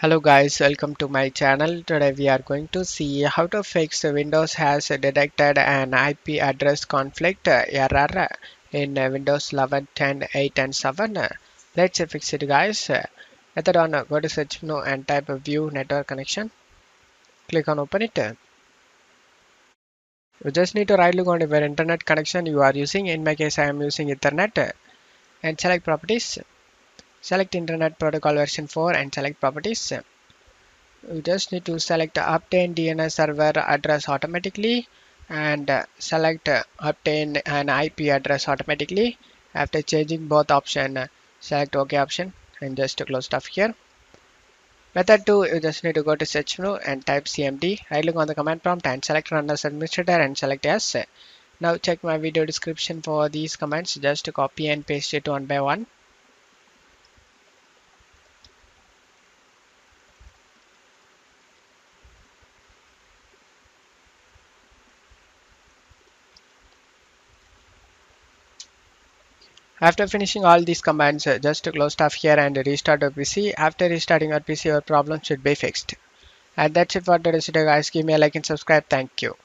Hello guys, welcome to my channel. Today we are going to see how to fix Windows has detected an IP address conflict error in Windows 11, 10, 8 and 7. Let's fix it guys. Method on go to search menu and type view network connection. Click on open it. You just need to right click on your internet connection you are using. In my case I am using Ethernet and select properties. Select internet protocol version 4 and select properties. You just need to select obtain DNS server address automatically and select obtain an IP address automatically. After changing both option, select OK option and just to close stuff here. Method 2, you just need to go to search menu and type cmd, right click on the command prompt and select run as administrator and select yes. Now check my video description for these commands, just copy and paste it one by one. After finishing all these commands, just close stuff here and restart your PC. After restarting your PC, your problem should be fixed. And that's it for today's video guys. Give me a like and subscribe. Thank you.